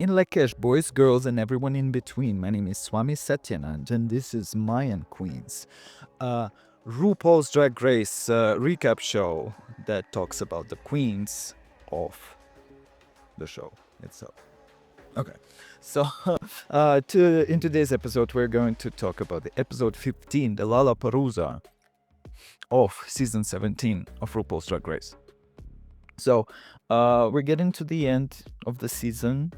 In Lakesh, boys, girls, and everyone in between, my name is Swami Satyanand, and this is Mayan Queens, a RuPaul's Drag Race recap show that talks about the queens of the show itself. Okay, so in today's episode, we're going to talk about the episode 15, the Lalaparuza of season 17 of RuPaul's Drag Race. So we're getting to the end of the season.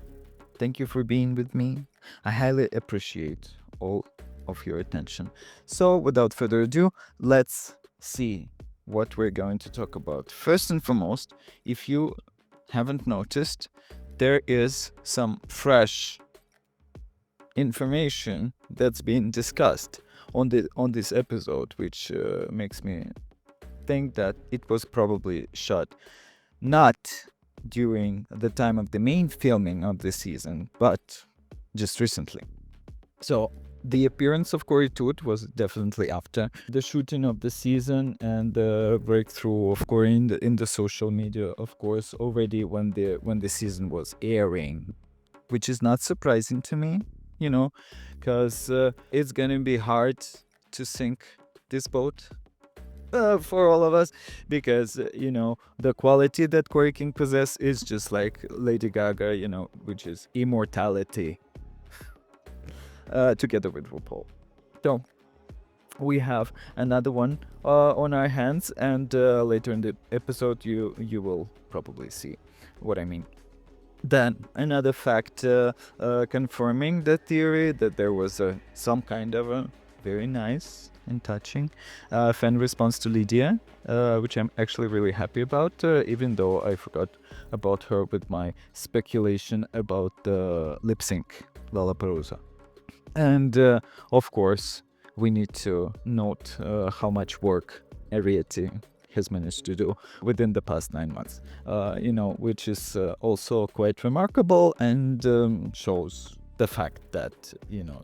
Thank you for being with me. I highly appreciate all of your attention. So without further ado, let's see what we're going to talk about. First and foremost, if you haven't noticed, there is some fresh information that's being discussed on this episode, which makes me think that it was probably shot not during the time of the main filming of the season, but just recently. So the appearance of Corey Toot was definitely after the shooting of the season, and the breakthrough of Corey in the social media, of course, already when the season was airing, which is not surprising to me, because it's gonna be hard to sink this boat for all of us, because the quality that Corey King possesses is just like Lady Gaga, which is immortality, together with RuPaul. So we have another one on our hands, and later in the episode you will probably see what I mean. Then another fact confirming the theory that there was some kind of a very nice and touching fan response to Lydia, which I'm actually really happy about, even though I forgot about her with my speculation about the lip sync Lalaparuza. And of course, we need to note how much work Ariete has managed to do within the past 9 months, which is also quite remarkable, and shows the fact that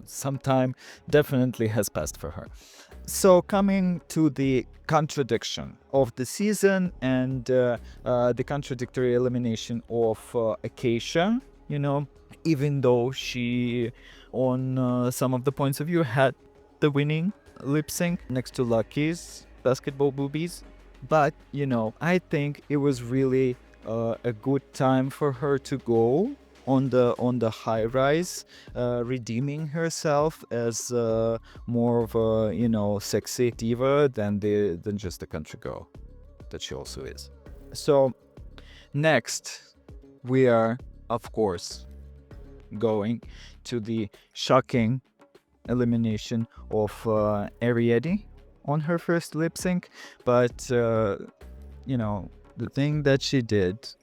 some time definitely has passed for her. So coming to the contradiction of the season, and the contradictory elimination of Acacia, even though she on some of the points of view had the winning lip sync next to Lucky's basketball boobies, but I think it was really a good time for her to go on the high rise, redeeming herself as more of a sexy diva than just a country girl that she also is. So next we are, of course, going to the shocking elimination of Ariete on her first lip sync, but the thing that she did,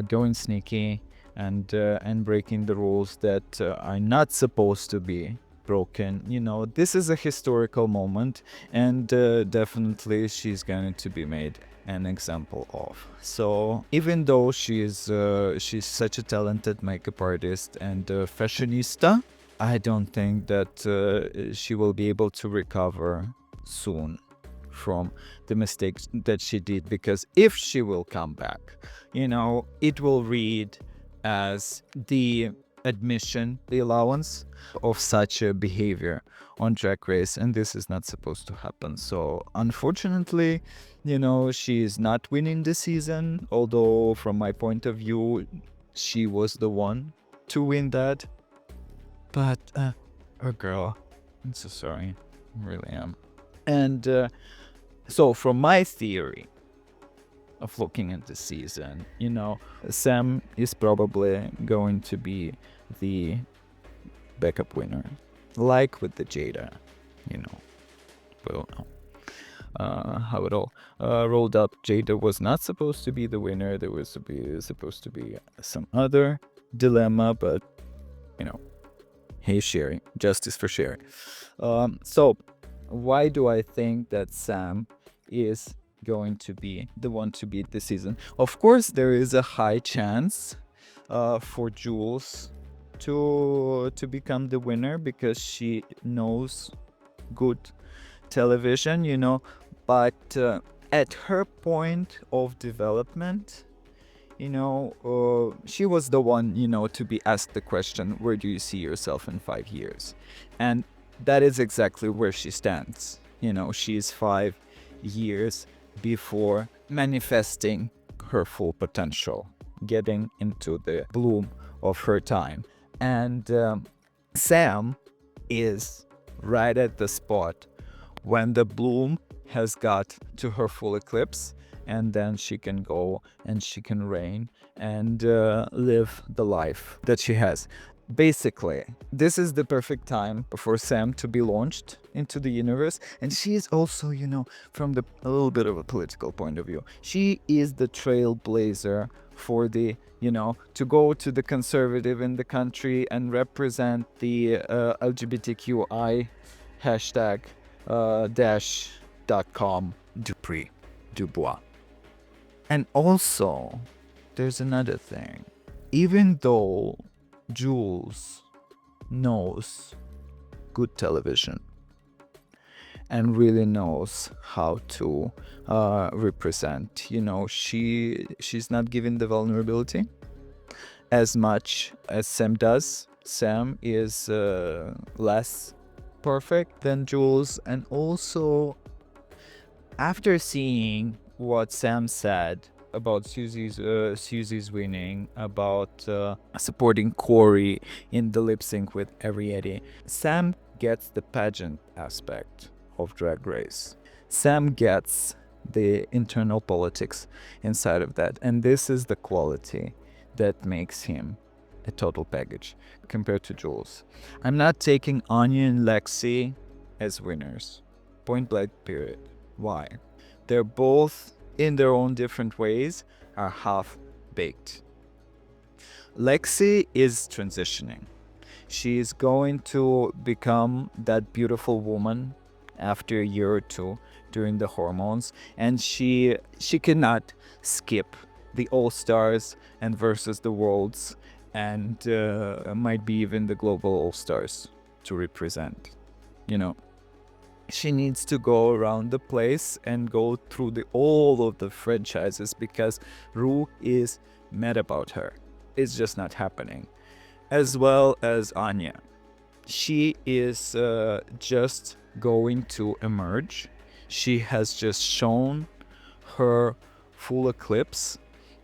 going sneaky and breaking the rules that are not supposed to be broken, this is a historical moment, and definitely she's going to be made an example of. So even though she's such a talented makeup artist and fashionista, I don't think that she will be able to recover soon from the mistakes that she did, because if she will come back, it will read as the admission, the allowance of such a behavior on Drag Race, and this is not supposed to happen. So unfortunately, she is not winning the season, although from my point of view she was the one to win that. But her girl, I'm so sorry, I really am. And so from my theory of looking at the season, Sam is probably going to be the backup winner, like with the Jada, we don't know how it all rolled up. Jada was not supposed to be the winner. There was supposed to be some other dilemma, but hey, Sherry, justice for Sherry. So why do I think that Sam is going to be the one to beat the season? Of course, there is a high chance for Jules to become the winner, because she knows good television, but at her point of development, she was the one, to be asked the question, where do you see yourself in 5 years? And that is exactly where she stands. She's 5 years before manifesting her full potential, getting into the bloom of her time. And Sam is right at the spot when the bloom has got to her full eclipse, and then she can go and she can reign and live the life that she has. Basically, this is the perfect time for Sam to be launched into the universe. And she is also, from a little bit of a political point of view, she is the trailblazer for the, to go to the conservative in the country and represent the LGBTQI hashtag dash.com Dubois. And also, there's another thing. Even though Jules knows good television and really knows how to represent, she's not given the vulnerability as much as Sam does. Sam is less perfect than Jules. And also, after seeing what Sam said about Susie's winning, about supporting Corey in the lip sync with Ariete, Sam gets the pageant aspect of Drag Race. Sam gets the internal politics inside of that, and this is the quality that makes him a total package compared to Jules. I'm not taking Anya and Lexi as winners. Point blank, period. Why? They're both, in their own different ways, are half-baked. Lexi is transitioning. She is going to become that beautiful woman after a year or two during the hormones, and she cannot skip the All-Stars and versus the Worlds, and might be even the global All-Stars to represent. She needs to go around the place and go through all of the franchises, because Rue is mad about her. It's just not happening. As well as Anya. She is just going to emerge. She has just shown her full eclipse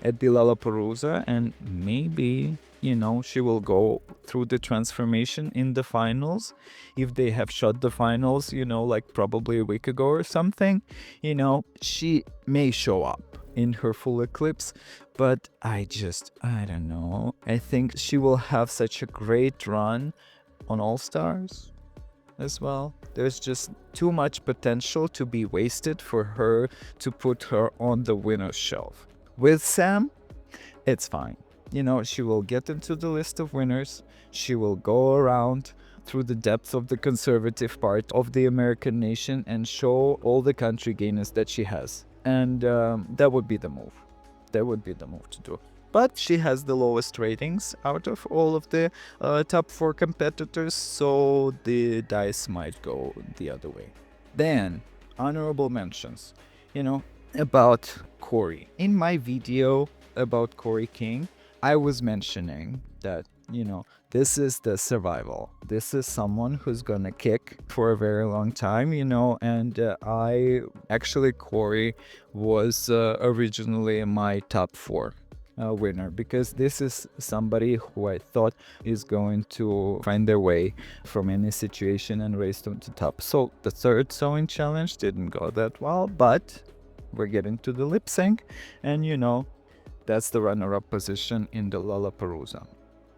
at the Lalaparuza, and maybe, she will go through the transformation in the finals. If they have shot the finals, like probably a week ago or something, she may show up in her full eclipse. But I don't know. I think she will have such a great run on All Stars as well. There's just too much potential to be wasted for her to put her on the winner's shelf. With Sam, it's fine. She will get into the list of winners. She will go around through the depth of the conservative part of the American nation and show all the country gayness that she has. And that would be the move. That would be the move to do. But she has the lowest ratings out of all of the top 4 competitors, so the dice might go the other way. Then, honorable mentions. About Corey. In my video about Corey King, I was mentioning that, this is the survival. This is someone who's gonna kick for a very long time, and Corey was originally my top 4 winner, because this is somebody who I thought is going to find their way from any situation and raise them to top. So the third sewing challenge didn't go that well, but we're getting to the lip sync, and that's the runner-up position in the Lalaparuza.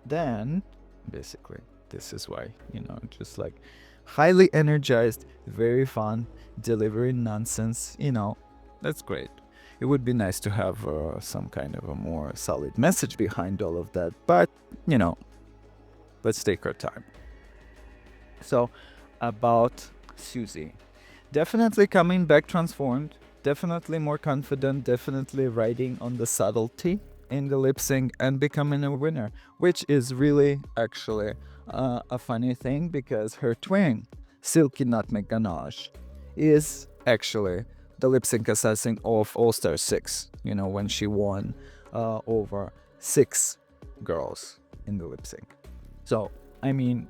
Then, basically, this is why, just like highly energized, very fun, delivering nonsense, that's great. It would be nice to have some kind of a more solid message behind all of that, but, let's take our time. So, about Susie. Definitely coming back transformed, definitely more confident, definitely riding on the subtlety in the lip sync and becoming a winner, which is really actually a funny thing, because her twin, Silky Nutmeg Ganache, is actually the lip sync assassin of All Star 6, when she won over 6 girls in the lip sync. So, I mean,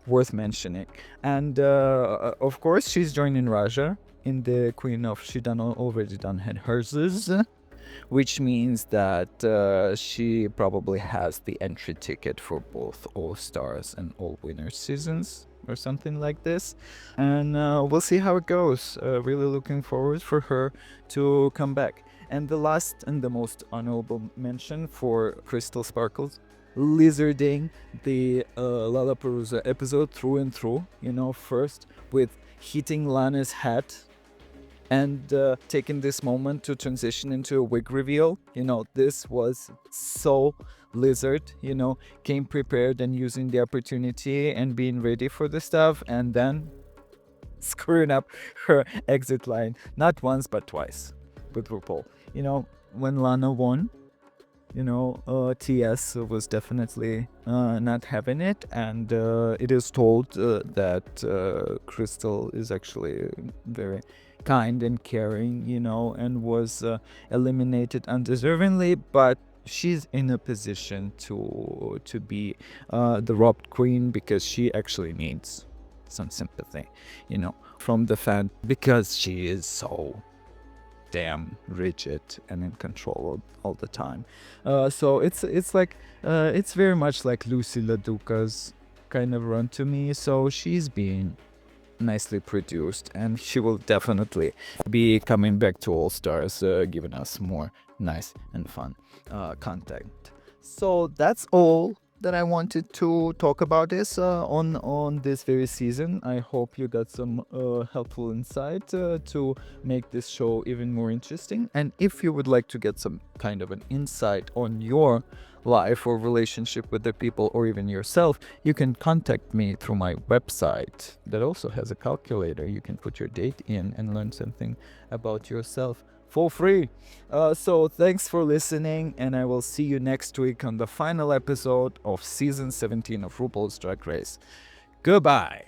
worth mentioning. And of course, she's joining Raja in the Queen of already done had hers, which means that she probably has the entry ticket for both All Stars and All Winners seasons or something like this. And we'll see how it goes. Really looking forward for her to come back. And the last and the most honorable mention for Crystal Sparkles, lizarding the Lalaparuza episode through and through, first with hitting Lana's hat and taking this moment to transition into a wig reveal. This was so lizard, came prepared and using the opportunity and being ready for the stuff, and then screwing up her exit line not once but twice with RuPaul. When Lana won, TS was definitely not having it, and it is told that Crystal is actually very kind and caring, and was eliminated undeservingly, but she's in a position to be the robbed queen because she actually needs some sympathy, from the fan, because she is so damn rigid and in control all the time. So it's like it's very much like Lucy LaDuca's kind of run to me. So she's being nicely produced, and she will definitely be coming back to All Stars, giving us more nice and fun content. So that's all that I wanted to talk about this on this very season. I hope you got some helpful insight to make this show even more interesting. And if you would like to get some kind of an insight on your life or relationship with the people, or even yourself, you can contact me through my website that also has a calculator. You can put your date in and learn something about yourself for free. So thanks for listening, and I will see you next week on the final episode of season 17 of RuPaul's Drag Race. Goodbye.